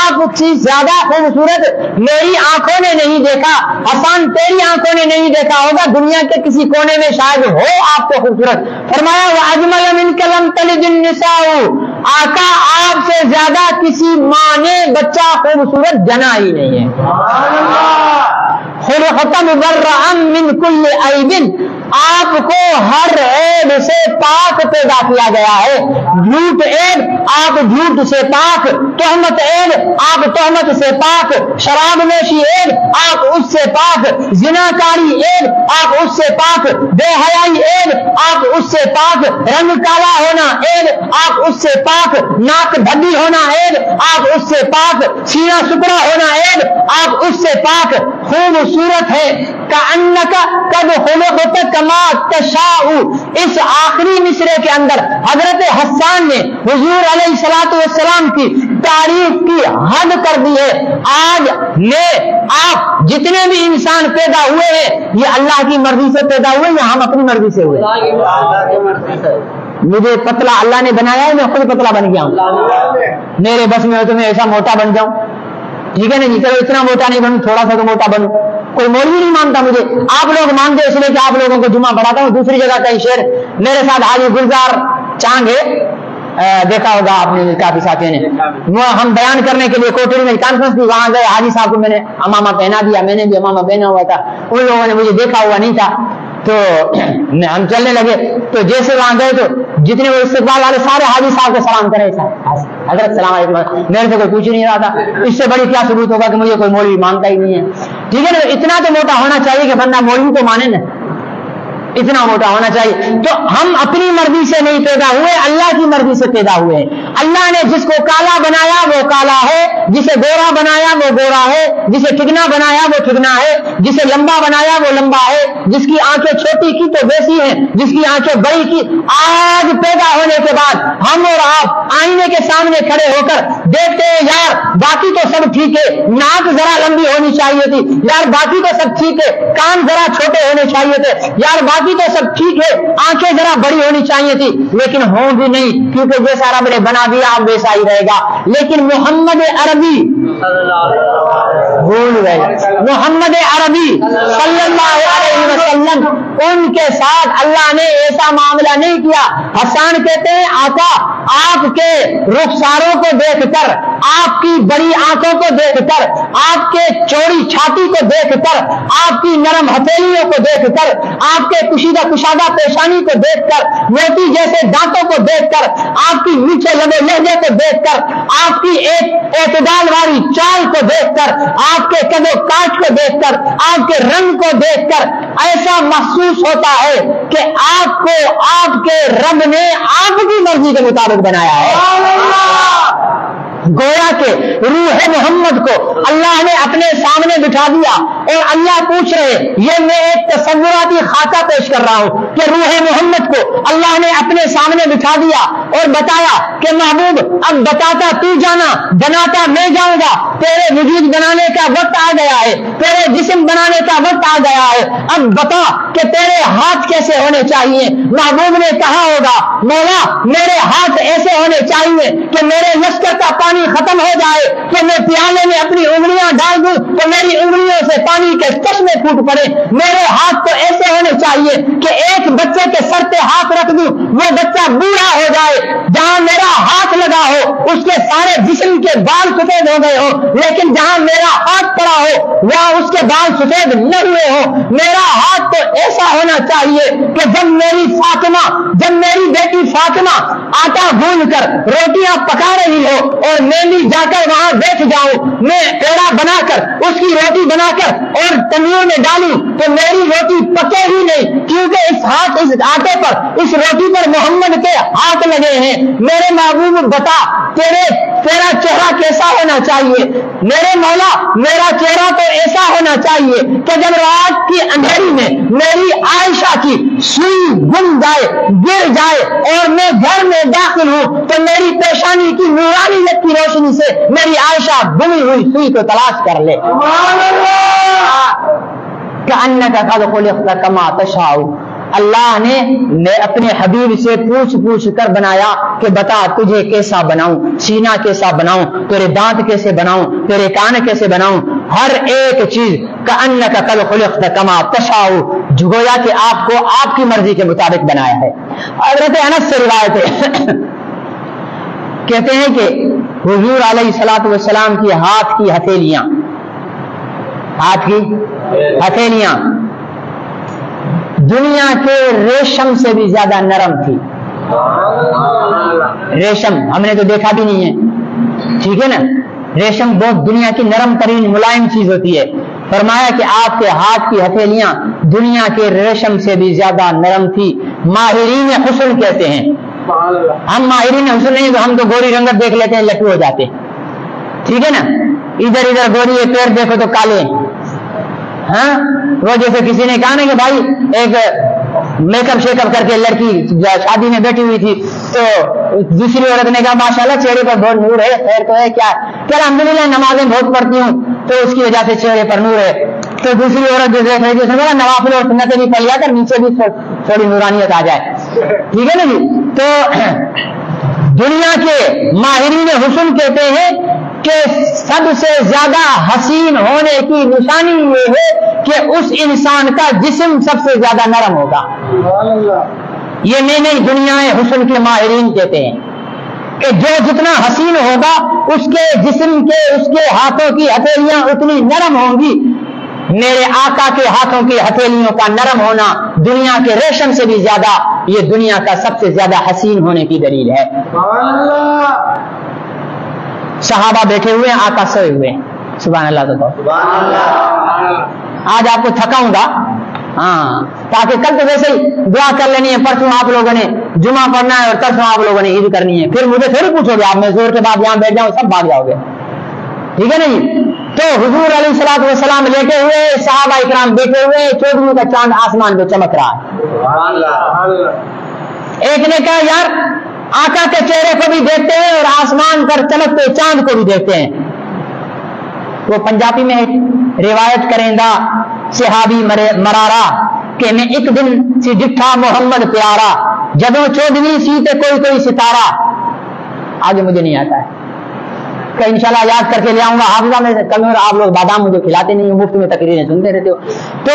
آپ سے زیادہ خوبصورت میری آنکھوں نے نہیں دیکھا. حسان تیری آنکھوں نے نہیں دیکھا ہوگا, دنیا کے کسی کونے میں شاید ہو آپ کو خوبصورت. فرمایا وَأَجْمَلَ مِنْكَ لَمْ تَلِدِ النِّسَاءُ, آقا آپ سے زیادہ کسی ماں نے بچہ خوبصورت جنا ہی نہیں ہے. خُلِقْتَ مُبَرَّأً مِنْ كُلِّ عَيْبٍ, آپ کو ہر عیب سے پاک پیدا کیا گیا ہے. جھوٹ عیب, آپ جھوٹ سے پاک. تہمت عیب, آپ تہمت سے پاک. شراب نوشی عیب, آپ اس سے پاک. زناکاری عیب, آپ اس سے پاک. بے حیائی عیب, آپ اس سے پاک. رنگ کالا ہونا عیب, آپ اس سے پاک. ناک بھدی ہونا عیب, آپ اس سے پاک. سینہ سکڑا ہونا عیب, آپ اس سے پاک. خوبصورت ہے کأنک قد خلقت کما تشاء. اس آخری مصرے کے اندر حضرت حسان نے حضور علیہ الصلوۃ والسلام کی تعریف کی حد کر دی ہے. آج میں آپ جتنے بھی انسان پیدا ہوئے ہیں, یہ اللہ کی مرضی سے پیدا ہوئے یا ہم اپنی مرضی سے ہوئے؟ مجھے پتلا اللہ نے بنایا ہے, میں خود پتلا بن گیا ہوں. میرے بس میں ہو تو میں ایسا موٹا بن جاؤں, ٹھیک ہے نا جی. چلو اتنا موٹا نہیں بنوں, تھوڑا سا تو موٹا بنوں. کوئی مولوی نہیں مانتا مجھے, آپ لوگ مانتے اس لیے کہ آپ لوگوں کو جمعہ پڑھاتا ہوں. دوسری جگہ کہیں شعر میرے ساتھ حاجی گلزار چاند ہے, دیکھا ہوگا آپ نے کافی ساتھیوں نے. ہم بیان کرنے کے لیے کوٹری میں کانفرنس بھی, وہاں گئے, حاجی صاحب کو میں نے امامہ پہنا دیا, میں نے بھی امامہ پہنا ہوا تھا. ان لوگوں نے مجھے دیکھا ہوا نہیں تھا, تو ہم چلنے لگے. تو جیسے وہاں گئے تو جتنے وہ استقبال والے سارے حاجی صاحب کو سلام کرے, حضرت السلام علیکم. میرے سے کوئی پوچھ نہیں رہا تھا. اس سے بڑی کیا ثبوت ہوگا کہ مجھے کوئی مولوی مانتا ہی نہیں ہے, ٹھیک ہے نا. اتنا تو موٹا ہونا چاہیے کہ بندہ مولوی کو مانے نا, اتنا موٹا ہونا چاہیے. تو ہم اپنی مرضی سے نہیں پیدا ہوئے, اللہ کی مرضی سے پیدا ہوئے. اللہ نے جس کو کالا بنایا وہ کالا ہے, جسے گورا بنایا وہ گورا ہے, جسے ٹھگنا بنایا وہ ٹھگنا ہے, جسے لمبا بنایا وہ لمبا ہے, جس کی آنکھیں چھوٹی کی تو ویسی ہیں, جس کی آنکھیں بڑی کی. آج پیدا ہونے کے بعد ہم اور آپ آئینے کے سامنے کھڑے ہو کر دیکھتے ہیں, یار باقی تو سب ٹھیک ہے, ناک ذرا لمبی ہونی چاہیے تھی, یار باقی تو سب ٹھیک ہے, کان ذرا چھوٹے ہونے چاہیے تھے, یار باقی تو سب ٹھیک ہے, آنکھیں ذرا بڑی ہونی چاہیے تھی, لیکن ہوں بھی نہیں, کیونکہ جیسا رب نے بنا دیا اب ویسا ہی رہے گا. لیکن محمد عربی بھول گئے, محمد عربی صلی اللہ علیہ وسلم, ان کے ساتھ اللہ نے ایسا معاملہ نہیں کیا. حسان کہتے ہیں آقا آپ کے رخساروں کو دیکھ کر, آپ کی بڑی آنکھوں کو دیکھ کر, آپ کے چوڑی چھاتی کو دیکھ کر, آپ کی نرم ہتھیلیوں کو دیکھ کر, آپ کے کشیدہ کشادہ پیشانی کو دیکھ کر, موتی جیسے دانتوں کو دیکھ کر, آپ کی میٹھے لبے لہجے کو دیکھ کر, آپ کی ایک اعتدال والی چال کو دیکھ کر, آپ کے قد و کاٹ کو دیکھ کر, آپ کے رنگ کو دیکھ کر ایسا محسوس ہوتا ہے کہ آپ کو آپ کے رب نے آپ کی مرضی کے مطابق بنایا ہے. گویا کہ روح محمد کو اللہ نے اپنے سامنے بٹھا دیا اور اللہ پوچھ رہے، یہ میں ایک تصوراتی خاکہ پیش کر رہا ہوں کہ روح محمد کو اللہ نے اپنے سامنے بٹھا دیا اور بتایا کہ محبوب اب بتاتا تو جانا، بناتا میں جاؤں گا، تیرے وجود بنانے کا وقت آ گیا ہے، تیرے جسم بنانے کا وقت آ گیا ہے، اب بتا کہ تیرے ہاتھ کیسے ہونے چاہیے۔ محبوب نے کہا ہوگا مولا میرے ہاتھ ایسے ہونے چاہیے کہ میرے لشکر کا پانی ختم ہو جائے کہ میں پیالے میں اپنی انگلیاں ڈال دوں تو میری انگلیوں سے پانی کے چشمے پھوٹ پڑے۔ میرے ہاتھ تو ایسے ہونے چاہیے کہ ایک بچے کے سر پہ ہاتھ رکھ دوں وہ بچہ بوڑھا ہو جائے، جہاں میرا ہاتھ لگا ہو اس کے سارے جسم کے بال سفید ہو گئے ہو، لیکن جہاں میرا ہاتھ پڑا ہو وہاں اس کے بال سفید نہ ہوئے ہو۔ میرا ہاتھ تو ایسا ہونا چاہیے کہ جب میری بیٹی فاطمہ آٹا گوندھ کر روٹیاں پکا رہی ہو اور میں بھی جا کر وہاں بیٹھ جاؤں، میں پیڑا بنا کر اس کی روٹی بنا کر اور تنور میں ڈالوں تو میری روٹی پکے ہی نہیں، کیونکہ اس آٹے پر اس روٹی پر محمد کے ہاتھ لگے ہیں۔ میرے محبوب بتا تیرا چہرہ کیسا ہونا چاہیے؟ میرے مولا میرا چہرہ تو ایسا ہونا چاہیے کہ جب رات کی اندھیری میں میری عائشہ کی سوئی گم جائے، گر جائے اور میں گھر میں داخل ہوں تو میری پیشانی کی نورانیت کی روشنی سے میری عائشہ گمی ہوئی سوئی کو تلاش کر لے۔ کأنک قد خلقت کما تشاء، اللہ نے اپنے حبیب سے پوچھ کر بنایا کہ بتا تجھے کیسا بناؤں، سینہ کیسا بناؤں، تیرے دانت کیسے بناؤں، تیرے کان کیسے بناؤں، ہر ایک چیز کأنک قد خلقت کما تشاء، گویا کہ آپ کو آپ کی مرضی کے مطابق بنایا ہے۔ حضرت انس سے روایت ہے کہتے ہیں کہ حضور علیہ الصلوۃ والسلام کی ہاتھ کی ہتھیلیاں دنیا کے ریشم سے بھی زیادہ نرم تھی۔ ریشم ہم نے تو دیکھا بھی نہیں ہے، ٹھیک ہے نا، ریشم بہت دنیا کی نرم ترین ملائم چیز ہوتی ہے۔ فرمایا کہ آپ کے ہاتھ کی ہتھیلیاں دنیا کے ریشم سے بھی زیادہ نرم تھی۔ ماہرین حسن کہتے ہیں، ہم ماہرین حسن نہیں تو ہم تو گوری رنگت دیکھ لیتے ہیں لٹو ہو جاتے، ٹھیک ہے نا، ادھر گوری ہے، پیر دیکھو تو کالے، ہاں وہ جیسے کسی نے کہا نا کہ بھائی ایک میک اپ شیک اپ کر کے لڑکی شادی میں بیٹھی ہوئی تھی تو دوسری عورت نے کہا ماشاءاللہ چہرے پر بہت نور ہے، خیر تو ہے کیا کہ الحمدللہ نمازیں بہت پڑھتی ہوں تو اس کی وجہ سے چہرے پر نور ہے۔ تو دوسری عورت جو دیکھ رہی تھی اس نے کہا نوافل اور سنتیں بھی پڑھ لیا کر نیچے بھی تھوڑی نورانیت آ جائے، ٹھیک ہے نا جی۔ تو دنیا کے ماہرین حسن کہتے ہیں کہ سب سے زیادہ حسین ہونے کی نشانی یہ ہے کہ اس انسان کا جسم سب سے زیادہ نرم ہوگا۔ یہ نہیں دنیا حسن کے ماہرین کہتے ہیں کہ جو جتنا حسین ہوگا اس کے جسم کے اس کے ہاتھوں کی ہتھیلیاں اتنی نرم ہوں گی۔ میرے آقا کے ہاتھوں کی ہتھیلیوں کا نرم ہونا دنیا کے ریشم سے بھی زیادہ، یہ دنیا کا سب سے زیادہ حسین ہونے کی دلیل ہے۔ صحابہ بیٹھے ہوئے ہیں، آقا سوئے ہوئے ہیں، سبحان اللہ تو آج آپ کو تھکاؤں گا ہاں، تاکہ کل تو ویسے ہی دعا کر لینی ہے، پرسوں آپ لوگوں نے جمعہ پڑھنا ہے اور پرسوں آپ لوگوں نے عید کرنی ہے، پھر مجھے تھوڑی پوچھو گے آپ، میں زور کے بعد یہاں بیٹھ جاؤں سب بھاگ جاؤ گے، ٹھیک ہے نا جی۔ تو حضور علیہ الصلوۃ والسلام لیٹے ہوئے، صحابہ اکرام بیٹھے ہوئے، 14ویں کا چاند آسمان پہ چمک رہا ہے۔ ایک نے کہا یار آقا کے چہرے کو بھی دیکھتے ہیں اور آسمان پر چمکتے چاند کو بھی دیکھتے ہیں۔ وہ پنجابی میں روایت کرندہ صحابی مرارا کہ میں ایک دن سی ڈٹھا محمد پیارا، جدوں 14ویں سی تے کوئی ستارہ، آگے مجھے نہیں آتا ہے کہ انشاءاللہ یاد کر کے لے آؤں گا، حافظہ میں کمی، اور آپ لوگ بادام مجھے کھلاتے نہیں، مفت میں تقریریں سنتے رہتے ہو۔ تو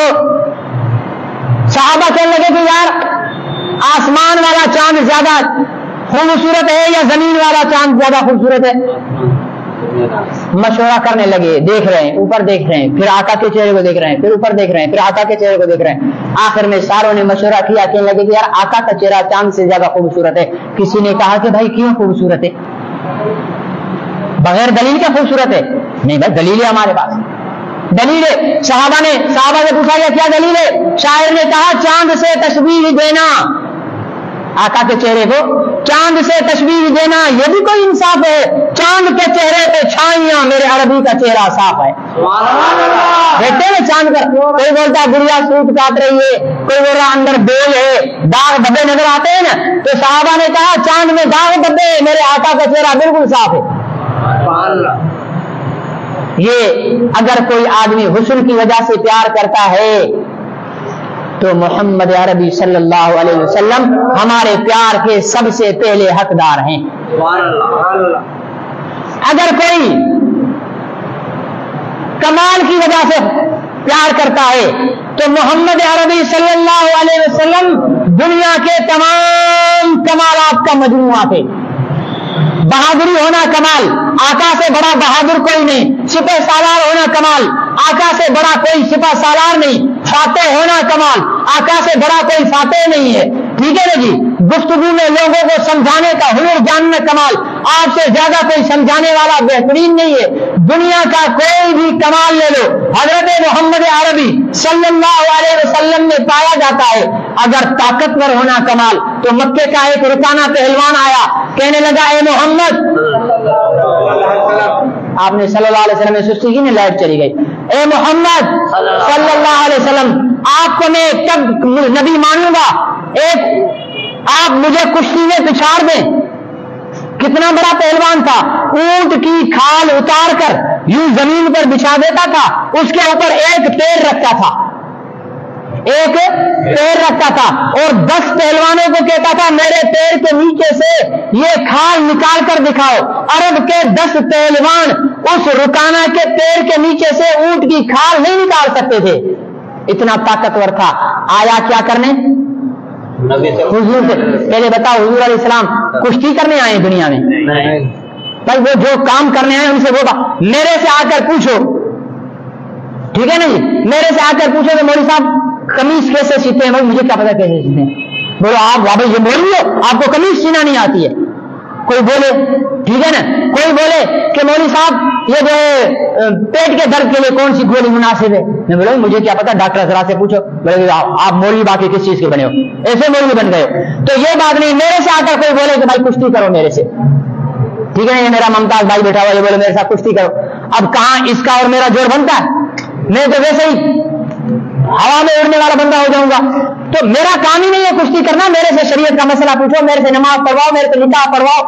صحابہ کہنے لگے کہ یار آسمان والا چاند زیادہ خوبصورت ہے یا زمین والا چاند زیادہ خوبصورت ہے؟ مشورہ کرنے لگے، دیکھ رہے ہیں، اوپر دیکھ رہے ہیں، پھر آقا کے چہرے کو دیکھ رہے ہیں، پھر اوپر دیکھ رہے ہیں، پھر آقا کے چہرے کو دیکھ رہے ہیں۔ آخر میں ساروں نے مشورہ کیا، کہنے لگے کہ یار آقا کا چہرہ چاند سے زیادہ خوبصورت ہے۔ کسی نے کہا کہ بھائی کیوں خوبصورت ہے؟ بغیر دلیل کا خوبصورت ہے؟ نہیں بھائی دلیل ہے ہمارے پاس، دلیل ہے۔ صحابہ سے پوچھا گیا کیا دلیل ہے؟ شاعر نے کہا چاند سے تشبیہ دینا، آقا کے چہرے کو چاند سے تشبیہ دینا یہ بھی کوئی انصاف ہے؟ چاند کے چہرے پہ چھائیاں، میرے عربی کا چہرہ صاف ہے. دیکھتے ہیں چاند کا، کوئی بولتا ہے گڑیا سوٹ کاٹ رہی ہے، کوئی بول رہا اندر بیل ہے، داغ دھبے نظر آتے ہیں نا. تو صحابہ نے کہا چاند میں داغ دھبے، میرے آقا کا چہرہ بالکل صاف ہے. یہ اگر کوئی آدمی حسن کی وجہ سے پیار کرتا ہے تو محمد عربی صلی اللہ علیہ وسلم ہمارے پیار کے سب سے پہلے حقدار ہیں. اگر کوئی کمال کی وجہ سے پیار کرتا ہے تو محمد عربی صلی اللہ علیہ وسلم دنیا کے تمام کمالات کا مجموعہ تھے. بہادری ہونا کمال، آقا سے بڑا بہادر کوئی نہیں. سپہ سالار ہونا کمال، آقا سے بڑا کوئی سپہ سالار نہیں. فاتح ہونا کمال، آقا سے بڑا کوئی فاتح نہیں ہے. ٹھیک ہے نا جی. گفتگو میں لوگوں کو سمجھانے کا ہنر جاننا کمال، آپ سے زیادہ کوئی سمجھانے والا بہترین نہیں ہے. دنیا کا کوئی بھی کمال لے لو، حضرت محمد عربی صلی اللہ علیہ وسلم میں پایا جاتا ہے. اگر طاقتور ہونا کمال تو مکے کا ایک رکانہ پہلوان آیا، کہنے لگا اے محمد، آپ نے صلی اللہ علیہ وسلم میں سستی کی نہیں، لائٹ چلی گئی. اے محمد صلی اللہ علیہ وسلم، آپ کو میں کب نبی مانوں گا؟ ایک آپ مجھے کشتی میں پچھاڑ دیں. کتنا بڑا پہلوان تھا، اونٹ کی کھال اتار کر یوں زمین پر بچھا دیتا تھا، اس کے اوپر ایک پیر رکھتا تھا، ایک پیر رکھتا تھا، اور 10 پہلوانوں کو کہتا تھا میرے پیر کے نیچے سے یہ کھال نکال کر دکھاؤ. عرب کے 10 پہلوان اس رکانہ کے پیر کے نیچے سے اونٹ کی کھال نہیں نکال سکتے تھے، اتنا طاقتور تھا. آیا کیا کرنے؟ حضور سے پہلے بتاؤ، حضور علیہ السلام کشتی کرنے آئے دنیا میں؟ بھائی وہ جو کام کرنے آئے ان سے وہ میرے سے آ کر پوچھو. ٹھیک ہے نا جی. میرے سے آ کر پوچھو کہ مولوی صاحب قمیص کیسے سیتے ہیں؟ مجھے کیا پتا کیسے سیتے ہیں. بولو آپ بابا یہ مولوی ہو، آپ کو قمیص سینا نہیں آتی ہے؟ کوئی بولے ٹھیک ہے نا، کوئی بولے کہ مولوی صاحب یہ جو ہے پیٹ کے درد کے لیے کون سی گولی مناسب ہے؟ میں بولوں مجھے کیا پتا، ڈاکٹر ذرا سے پوچھو. بولے آپ مولوی باقی کس چیز کے بنے ہو؟ ایسے مولوی بن گئے. تو یہ بات نہیں، میرے سے آ کر کوئی بولے کہ بھائی کشتی کرو میرے سے، ٹھیک ہے نا، یہ میرا ممتاز بھائی بیٹھا ہوا، یہ بولے میرے ساتھ کشتی کرو. اب کہاں اس کا اور میرا جوڑ بنتا ہے؟ میں تو ویسے ہی ہوا میں اڑنے والا بندہ ہو جاؤں گا. تو میرا کام ہی نہیں ہے کشتی کرنا. میرے سے شریعت کا مسئلہ پوچھو، میرے سے نماز پڑھواؤ، میرے سے نکاح پڑھواؤ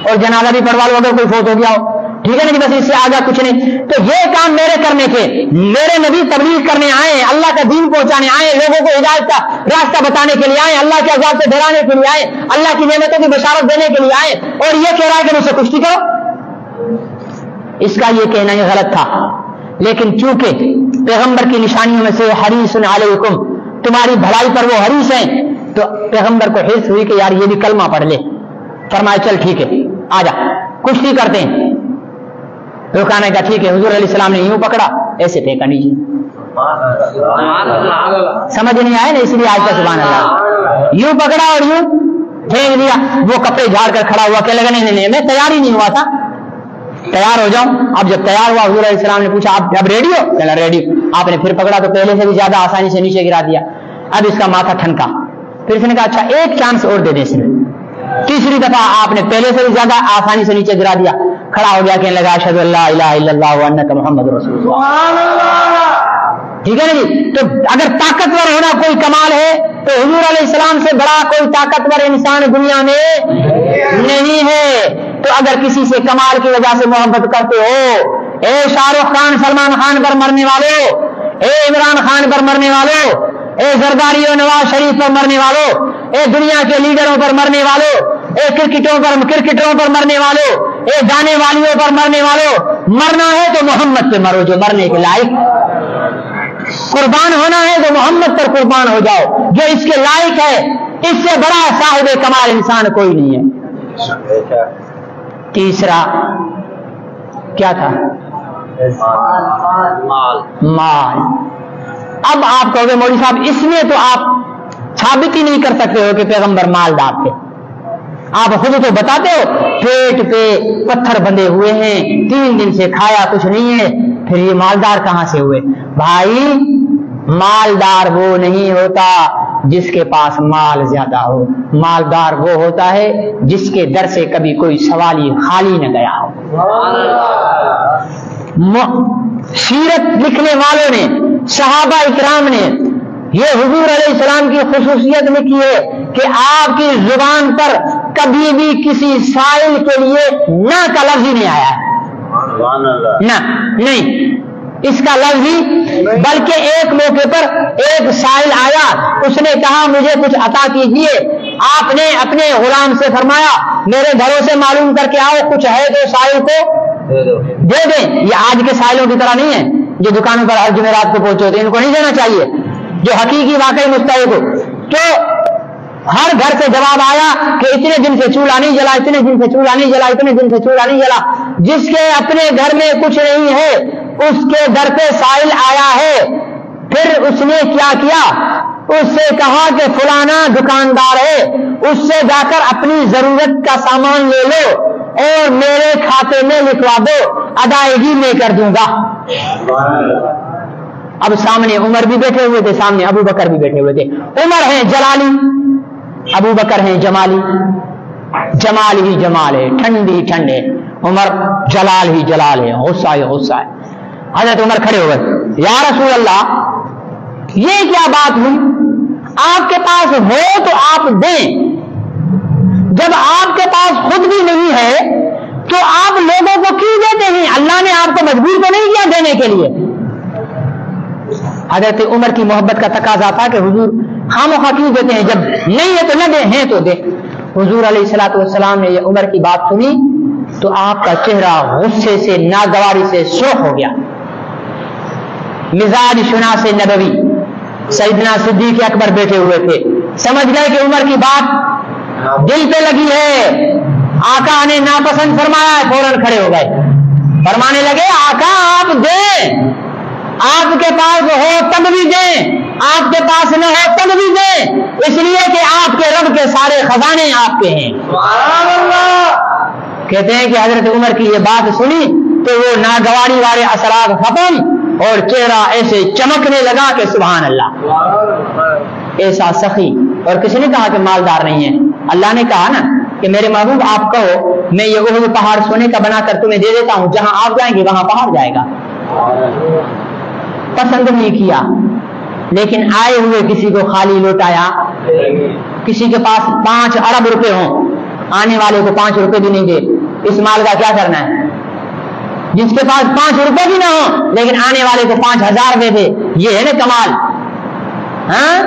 اور جنازہ بھی پڑھوا لو اگر کوئی فوت ہو گیا ہو. ٹھیک ہے نا جی. بس اس سے آگے کچھ نہیں. تو یہ کام میرے کرنے کے، میرے نبی تبلیغ کرنے آئے، اللہ کا دین پہنچانے آئے، لوگوں کو ہدایت کا راستہ بتانے کے لیے آئے، اللہ کے عذاب سے ڈرانے کے لیے آئے، اللہ کی نعمتوں کی بشارت دینے کے لیے آئے، اور یہ کہہ رہا ہے کہ مجھ سے کشتی کرو. اس کا یہ کہنا یہ غلط تھا. لیکن چونکہ پیغمبر کی نشانیوں میں سے حریص علیکم، تمہاری بھلائی پر وہ حریص ہیں، تو پیغمبر کو حرص ہوئی کہ یار یہ بھی کلمہ پڑھ لے. فرمایا چل ٹھیک ہے آ جا کشتی کرتے ہیں. رکانے کا ٹھیک ہے. حضور علیہ السلام نے یوں پکڑا، ایسے پھینکا نیچے. سمجھ نہیں آئے نا، اس لیے آج کا سبحان اللہ. یوں پکڑا اور یوں پھینک دیا. وہ کپڑے جھاڑ کر کھڑا ہوا، کہ لگا نہیں میں تیار ہی نہیں ہوا تھا، تیار ہو جاؤں. اب جب تیار ہوا حضور علیہ السلام نے پوچھا آپ اب ریڈی ہو؟ چلا ریڈی. آپ نے پھر پکڑا تو پہلے سے بھی زیادہ آسانی سے نیچے گرا دیا. اب اس کا ماتھا ٹھنکا. پھر اس نے کہا اچھا ایک چانس اور دے دیں اس نے. تیسری دفعہ آپ نے پہلے سے بھی زیادہ آسانی سے نیچے گرا دیا. کھڑا ہو گیا، کہنے لگا اشہد ان لا الہ الا اللہ وانک محمد رسول اللہ. ٹھیک ہے نا جی. تو اگر طاقتور ہونا کوئی کمال ہے تو حضور علیہ السلام سے بڑا کوئی طاقتور انسان دنیا میں نہیں ہے. تو اگر کسی سے کمال کی وجہ سے محبت کرتے ہو، اے شاہ رخ خان سلمان خان پر مرنے والوں، اے عمران خان پر مرنے والوں، اے زرداری و نواز شریف پر مرنے والوں، اے دنیا کے لیڈروں پر مرنے والوں، اے کرکٹروں پر مرنے والوں، اے گانے والیوں پر مرنے والوں، مرنا ہے تو محمد پہ مرو جو مرنے کے لائق. قربان ہونا ہے تو محمد پر قربان ہو جاؤ جو اس کے لائق ہے. اس سے بڑا صاحب کمال انسان کوئی نہیں ہے. تیسرا کیا تھا؟ مال. اب آپ کہو گے مولوی صاحب اس میں تو آپ ثابت ہی نہیں کر سکتے ہو کہ پیغمبر مالدار تھے. آپ خود تو بتاتے ہو پیٹ پہ پتھر بندھے ہوئے ہیں، 3 دن سے کھایا کچھ نہیں ہے، پھر یہ مالدار کہاں سے ہوئے؟ بھائی مالدار وہ نہیں ہوتا جس کے پاس مال زیادہ ہو. مالدار وہ ہوتا ہے جس کے در سے کبھی کوئی سوالی خالی نہ گیا ہو. سیرت لکھنے والوں نے، صحابہ اکرام نے یہ حضور علیہ السلام کی خصوصیت لکھی ہے کہ آپ کی زبان پر کبھی بھی کسی سائل کے لیے نہ کا لفظ ہی نہیں آیا ہے. نہ، نہیں اس کا لفظ ہی، بلکہ ایک موقع پر ایک سائل آیا، اس نے کہا مجھے کچھ عطا کیجیے. آپ نے اپنے غلام سے فرمایا میرے گھروں سے معلوم کر کے آؤ، کچھ ہے تو سائل کو دے دیں. یہ آج کے سائلوں کی طرح نہیں ہے جو دکانوں پر ہر جمعرات کو پہنچے ہوتے ہیں، ان کو نہیں دینا چاہیے. جو حقیقی واقعی مستحق ہو. تو ہر گھر سے جواب آیا کہ اتنے دن سے چولہا نہیں جلا، اتنے دن سے چولہا نہیں جلا، اتنے دن سے چولہا نہیں جلا. جس کے اپنے گھر میں کچھ نہیں ہے اس کے گھر پہ سائل آیا ہے. پھر اس نے کیا کیا؟ اس سے کہا کہ فلانا دکاندار ہے، اس سے جا کر اپنی ضرورت کا سامان لے لو اور میرے کھاتے میں لکھوا دو، ادائیگی میں کر دوں گا. اب سامنے عمر بھی بیٹھے ہوئے تھے، سامنے ابو بکر بھی بیٹھے ہوئے تھے. عمر ہیں جلالی، ابو بکر ہیں جمالی. جمال ہی جمال ہے، ٹھنڈ ہی ٹھنڈ ہے. عمر جلال ہی جلال ہے، غصہ ہی غصہ ہے. حضرت عمر کھڑے ہو گئے، یا رسول اللہ یہ کیا بات ہوئی؟ آپ کے پاس ہو تو آپ دیں، جب آپ کے پاس خود بھی نہیں ہے تو آپ لوگوں کو کیوں دیتے ہیں؟ اللہ نے آپ کو مجبور تو نہیں کیا دینے کے لیے. حضرت عمر کی محبت کا تقاضا تھا کہ حضور خامخواہ کیوں دیتے ہیں، جب نہیں ہے تو نہ دیں، ہیں تو دیں. حضور علیہ الصلوۃ والسلام نے یہ عمر کی بات سنی تو آپ کا چہرہ غصے سے، ناگواری سے سرخ ہو گیا. مزاج شناس نبوی سیدنا صدیق اکبر بیٹھے ہوئے تھے، سمجھ گئے کہ عمر کی بات دل پہ لگی ہے، آقا نے ناپسند فرمایا ہے. فوراً کھڑے ہو گئے، فرمانے لگے آقا آپ دیں، آپ کے پاس ہو تب بھی دیں، آپ کے پاس نہ ہو تب بھی دیں، اس لیے کہ آپ کے رب کے سارے خزانے آپ کے ہیں. کہتے ہیں کہ حضرت عمر کی یہ بات سنی تو وہ ناگواری والے اثرات ختم اور چہرہ ایسے چمکنے لگا کہ سبحان اللہ. ایسا سخی. اور کسی نے کہا کہ مالدار نہیں ہے. اللہ نے کہا نا کہ میرے محبوب آپ کہو میں یہ احد پہاڑ سونے کا بنا کر تمہیں دے دیتا ہوں، جہاں آپ جائیں گے وہاں پہاڑ جائے گا. پسند نہیں کیا، لیکن آئے ہوئے کسی کو خالی لوٹایا. کسی کے پاس 5 ارب روپے ہوں، آنے والے کو 5 روپے بھی نہیں دے. اس مال کا کیا کرنا ہے؟ جس کے پاس 5 روپے بھی نہ ہو لیکن آنے والے کو 5000 دے دے، یہ ہے نا کمال. ہاں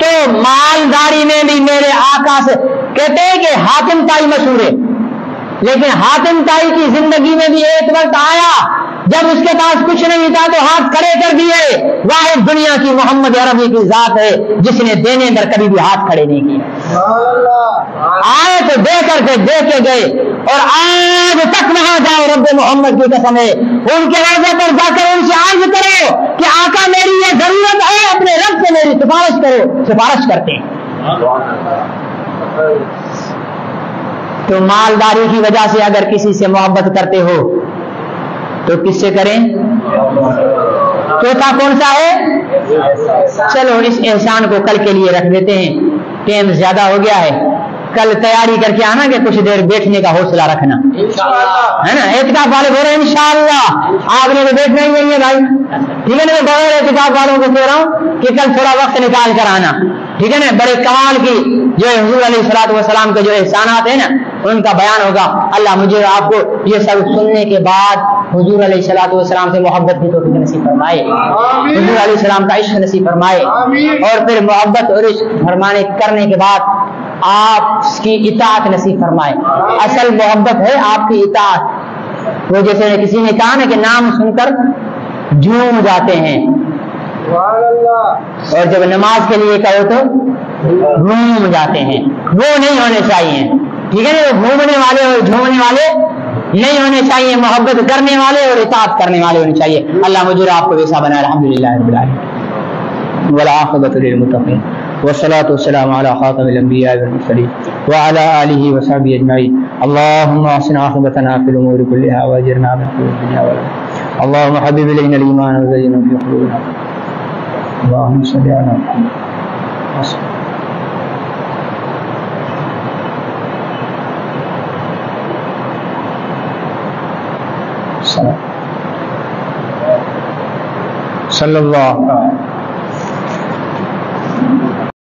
تو مالداری میں بھی میرے آقا سے کہتے ہیں کہ حاتم تائی مشہور ہے، لیکن حاتم تائی کی زندگی میں بھی ایک وقت آیا جب اس کے پاس کچھ نہیں تھا تو ہاتھ کھڑے کر دیے. واحد دنیا کی محمد عربی کی ذات ہے جس نے دینے پر کبھی بھی ہاتھ کھڑے نہیں کیے. آئے تو دے کر کے دے کے گئے، اور آج تک وہاں جاؤ رب محمد کی قسم ہے ان کے روضے پر جا کر ان سے عرض کرو کہ آقا میری یہ ضرورت ہے، اپنے رب سے میری سفارش کرو. سفارش کرتے ہیں. تو مالداری کی وجہ سے اگر کسی سے محبت کرتے ہو تو کس سے کریں؟ چوتھا کون سا ہے؟ چلو اس احسان کو کل کے لیے رکھ دیتے ہیں، ٹائم زیادہ ہو گیا ہے. کل تیاری کر کے آنا کہ کچھ دیر بیٹھنے کا حوصلہ رکھنا ہے نا. اعتکاف والے بول رہے ہیں انشاءاللہ آپ نے تو بیٹھنا ہی نہیں ہے بھائی، ٹھیک ہے نا. میں بغیر اعتکاف والوں کو کہہ رہا ہوں کہ کل تھوڑا وقت نکال کر آنا، ٹھیک ہے نا. بڑے کمال کی جو حضور علیہ الصلوۃ والسلام کے جو احسانات ہیں نا ان کا بیان ہوگا. اللہ مجھے آپ کو یہ سب سننے کے بعد حضور علیہ الصلوۃ والسلام سے محبت کی توفیق نصیب فرمائے، حضور علیہ السلام کا عشق نصیب فرمائے، اور پھر محبت اور عشق فرمانے کرنے کے بعد آپ کی اطاعت نصیب فرمائے. اصل محبت ہے آپ کی اطاعت. وہ جیسے کسی نے کہا نا کہ نام سن کر جھوم جاتے ہیں، اور جب نماز کے لیے کہو تو روم جاتے ہیں. وہ نہیں ہونے چاہیے، ٹھیک ہے نا. وہ گھومنے والے اور جھومنے والے نہیں ہونے چاہیے، محبت کرنے والے اور اطاعت کرنے والے ہونے چاہیے. اللہ مجھے آپ کو ویسا بنائے. الحمدللہ رب العالمین والعاقبۃ للمتقین والصلاة والسلام على خاتم الانبیاء والمرسلین وعلى آلہ وصحبہ اجمعین. اللهم احسن عاقبتنا في الامور كلها واجرنا من خزي الدنيا والآخرة. اللهم حبب الينا الايمان وزينه في قلوبنا. اللهم صل على محمد. صلی اللہ